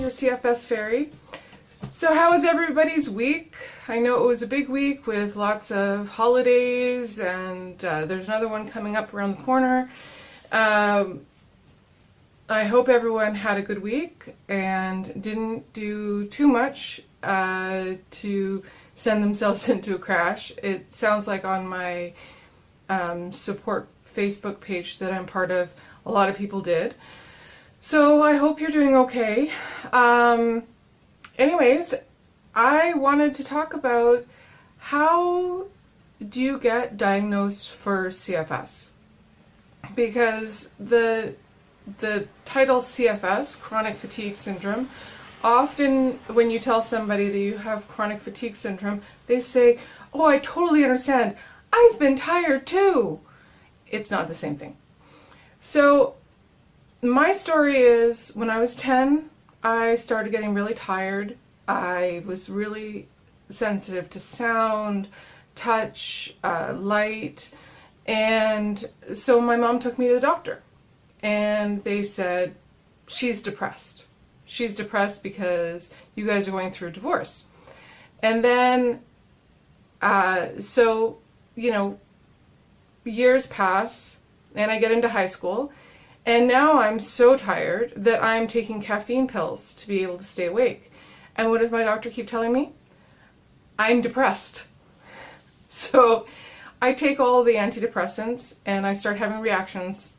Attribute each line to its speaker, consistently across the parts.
Speaker 1: your CFS fairy. So how was everybody's week? I know it was a big week with lots of holidays, and there's another one coming up around the corner. I hope everyone had a good week and didn't do too much to send themselves into a crash. It sounds like on my support Facebook page that I'm part of, a lot of people did. So I hope you're doing okay. Anyways, I wanted to talk about how do you get diagnosed for CFS? Because the title CFS, chronic fatigue syndrome, often when you tell somebody that you have chronic fatigue syndrome, they say, "Oh, I totally understand. I've been tired too." It's not the same thing. So my story is, when I was 10, I started getting really tired. I was really sensitive to sound, touch, light, and so my mom took me to the doctor. And they said, "She's depressed. She's depressed because you guys are going through a divorce." And then, so, you know, years pass, and I get into high school, and now I'm so tired that I'm taking caffeine pills to be able to stay awake. And what does my doctor keep telling me? I'm depressed. So I take all the antidepressants, and I start having reactions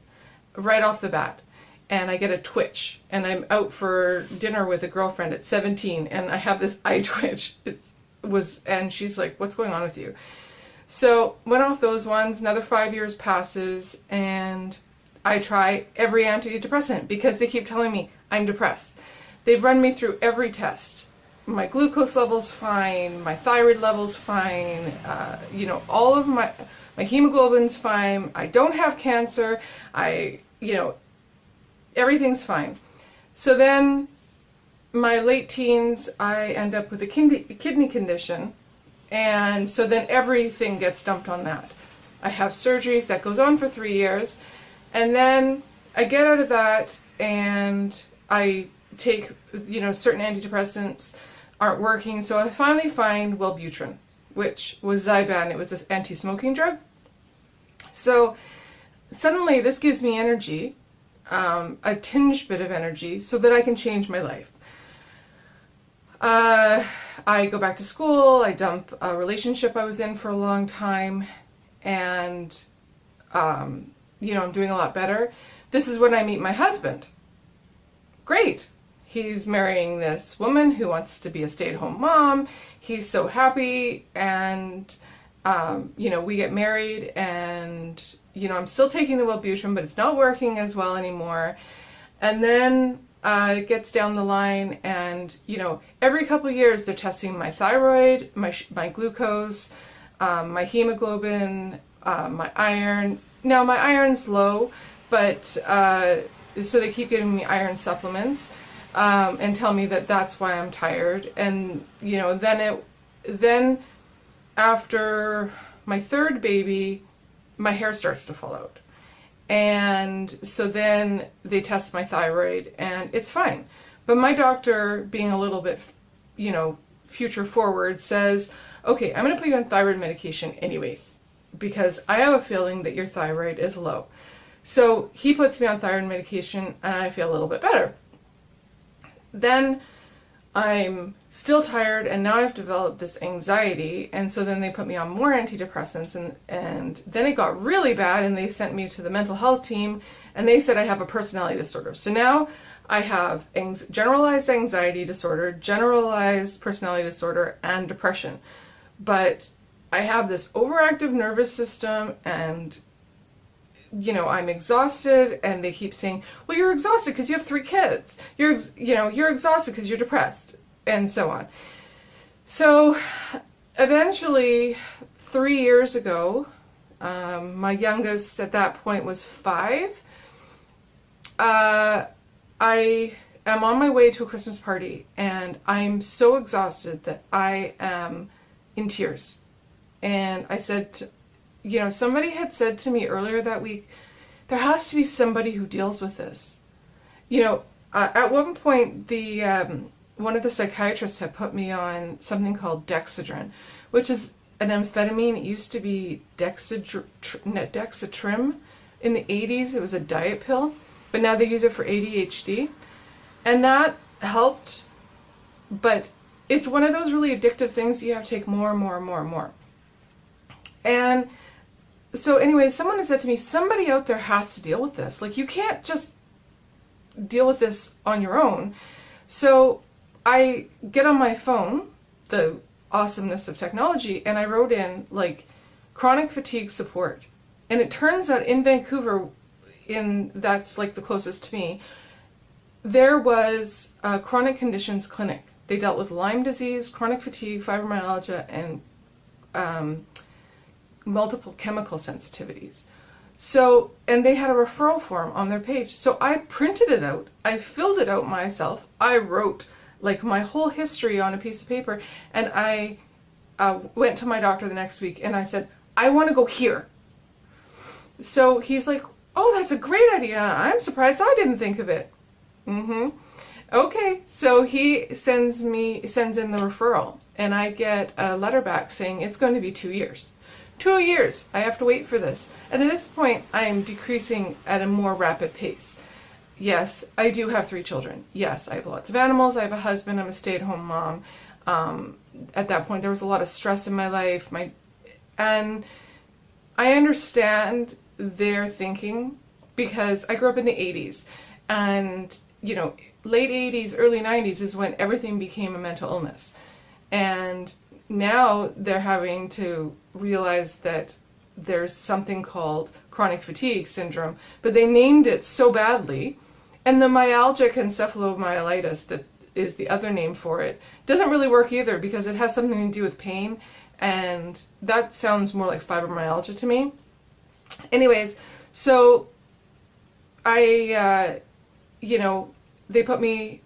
Speaker 1: right off the bat. And I get a twitch, and I'm out for dinner with a girlfriend at 17, and I have this eye twitch. And she's like, "What's going on with you?" So went off those ones. Another 5 years passes, and I try every antidepressant because they keep telling me I'm depressed. They've run me through every test. My glucose level's fine, my thyroid level's fine, you know, all of my hemoglobin's fine, I don't have cancer, everything's fine. So then, my late teens, I end up with a kidney condition, and so then everything gets dumped on that. I have surgeries that goes on for 3 years, and then I get out of that, and I take, certain antidepressants aren't working, so I finally find Wellbutrin, which was Zyban. It was this anti-smoking drug. So suddenly this gives me energy, a tinged bit of energy, so that I can change my life. I go back to school, I dump a relationship I was in for a long time, and I'm doing a lot better. This is when I meet my husband. Great. He's marrying this woman who wants to be a stay-at-home mom. He's so happy, and we get married, and I'm still taking the Wellbutrin, but it's not working as well anymore. And then it gets down the line, and every couple of years they're testing my thyroid, my glucose, my hemoglobin, my iron. Now my iron's low, but so they keep giving me iron supplements and tell me that that's why I'm tired. And then after my third baby, my hair starts to fall out. And so then they test my thyroid, and it's fine. But my doctor, being a little bit, future forward, says, "Okay, I'm going to put you on thyroid medication anyways, because I have a feeling that your thyroid is low." So he puts me on thyroid medication, and I feel a little bit better. Then I'm still tired, and now I've developed this anxiety, and so then they put me on more antidepressants, and then it got really bad, and they sent me to the mental health team, and they said I have a personality disorder. So now I have generalized anxiety disorder, generalized personality disorder, and depression. But I have this overactive nervous system, and I'm exhausted, and they keep saying, "Well, you're exhausted because you have 3 kids. You're exhausted because you're depressed," and so on. So eventually, 3 years ago, my youngest at that point was 5. I am on my way to a Christmas party, and I'm so exhausted that I am in tears. And I said somebody had said to me earlier that week, there has to be somebody who deals with this. At one point, one of the psychiatrists had put me on something called Dexedrine, which is an amphetamine. It used to be Dexatrim in the 80s. It was a diet pill, but now they use it for ADHD. And that helped, but it's one of those really addictive things you have to take more and more and more and more. And so anyway, someone had said to me, somebody out there has to deal with this. Like, you can't just deal with this on your own. So I get on my phone, the awesomeness of technology, and I wrote in like chronic fatigue support. And it turns out in Vancouver, that's like the closest to me, there was a chronic conditions clinic. They dealt with Lyme disease, chronic fatigue, fibromyalgia, and multiple chemical sensitivities. So, and they had a referral form on their page. So I printed it out, I filled it out myself, I wrote like my whole history on a piece of paper, and I went to my doctor the next week and I said, I want to go here. So he's like, oh, that's a great idea. I'm surprised I didn't think of it. Okay, so he sends in the referral, and I get a letter back saying it's going to be 2 years. 2 years, I have to wait for this. And at this point, I am decreasing at a more rapid pace. Yes, I do have 3 children. Yes, I have lots of animals. I have a husband. I'm a stay-at-home mom. At that point, there was a lot of stress in my life. And I understand their thinking because I grew up in the 80s. And, you know, late 80s, early 90s is when everything became a mental illness. And now they're having to realize that there's something called chronic fatigue syndrome, but they named it so badly. And the myalgic encephalomyelitis, that is the other name for it, doesn't really work either because it has something to do with pain, and that sounds more like fibromyalgia to me. Anyways, so I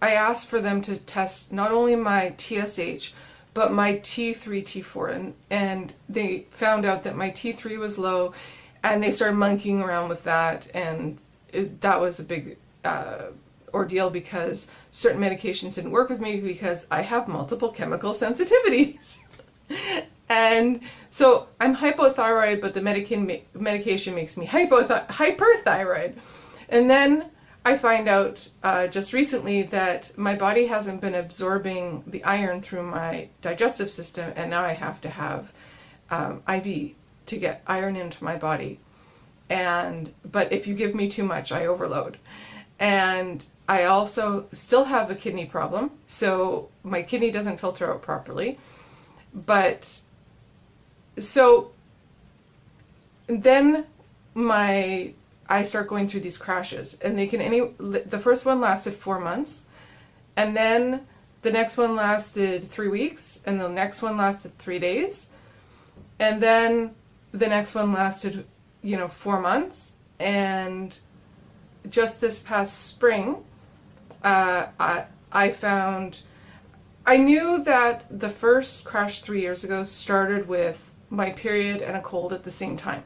Speaker 1: asked for them to test not only my TSH, but my T3, T4, and they found out that my T3 was low, and they started monkeying around with that, and that was a big ordeal because certain medications didn't work with me because I have multiple chemical sensitivities. And so I'm hypothyroid, but the medication makes me hyperthyroid. And then I find out just recently that my body hasn't been absorbing the iron through my digestive system, and now I have to have IV to get iron into my body. But if you give me too much, I overload. And I also still have a kidney problem, so my kidney doesn't filter out properly. But so then I start going through these crashes, and the first one lasted 4 months, and then the next one lasted 3 weeks, and the next one lasted 3 days, and then the next one lasted 4 months. And just this past spring, I knew that the first crash 3 years ago started with my period and a cold at the same time.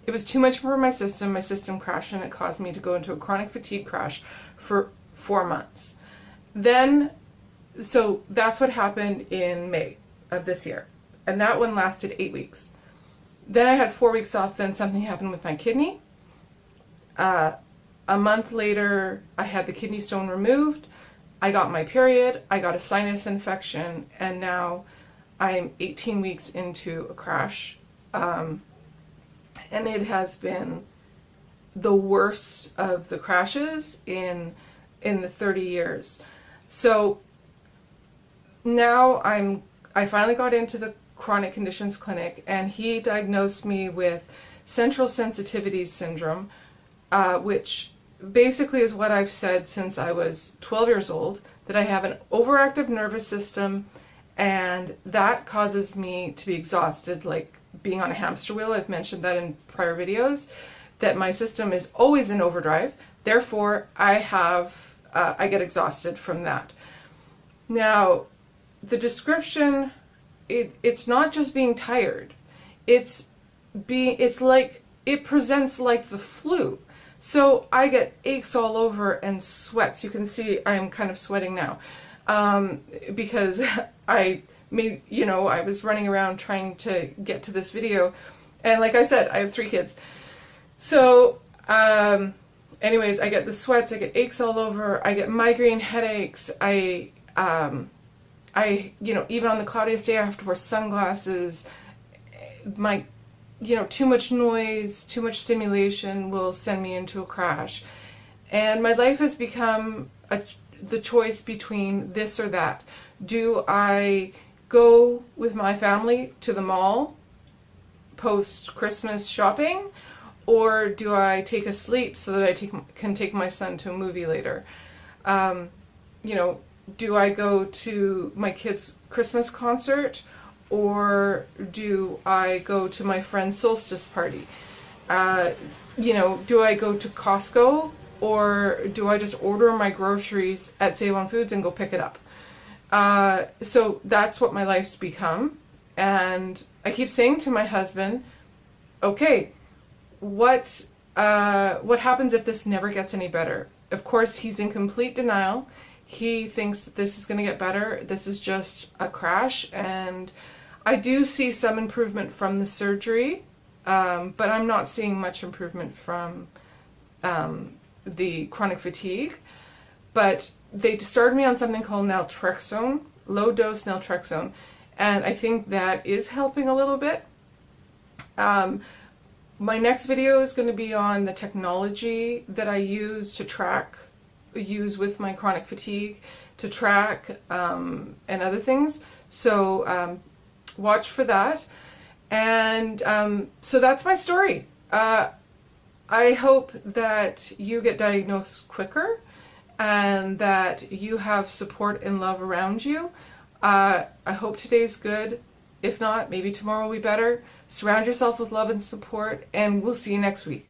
Speaker 1: It was too much for my system crashed, and it caused me to go into a chronic fatigue crash for 4 months. So that's what happened in May of this year, and that one lasted 8 weeks. Then I had 4 weeks off, then something happened with my kidney. A month later, I had the kidney stone removed, I got my period, I got a sinus infection, and now I'm 18 weeks into a crash. And it has been the worst of the crashes in the 30 years. So now I finally got into the chronic conditions clinic, and he diagnosed me with central sensitivity syndrome, which basically is what I've said since I was 12 years old, that I have an overactive nervous system, and that causes me to be exhausted, like being on a hamster wheel. I've mentioned that in prior videos, that my system is always in overdrive. Therefore, I get exhausted from that. Now, the description, it's not just being tired. It's like, it presents like the flu. So I get aches all over and sweats. You can see I'm kind of sweating now, because I I was running around trying to get to this video. And like I said, I have 3 kids. So, anyways, I get the sweats, I get aches all over, I get migraine headaches, even on the cloudiest day I have to wear sunglasses. Too much noise, too much stimulation will send me into a crash. And my life has become the choice between this or that. Do I go with my family to the mall post-Christmas shopping, or do I take a sleep so that I can take my son to a movie later? Do I go to my kid's Christmas concert, or do I go to my friend's solstice party? Do I go to Costco, or do I just order my groceries at Save on Foods and go pick it up? So that's what my life's become. And I keep saying to my husband, okay, what happens if this never gets any better? Of course, he's in complete denial. He thinks that this is going to get better. This is just a crash. And I do see some improvement from the surgery, but I'm not seeing much improvement from the chronic fatigue. But they started me on something called naltrexone, low-dose naltrexone, and I think that is helping a little bit. My next video is going to be on the technology that I use with my chronic fatigue to track and other things. So watch for that. And so that's my story. I hope that you get diagnosed quicker and that you have support and love around you. I hope today's good. If not, maybe tomorrow will be better. Surround yourself with love and support, and we'll see you next week.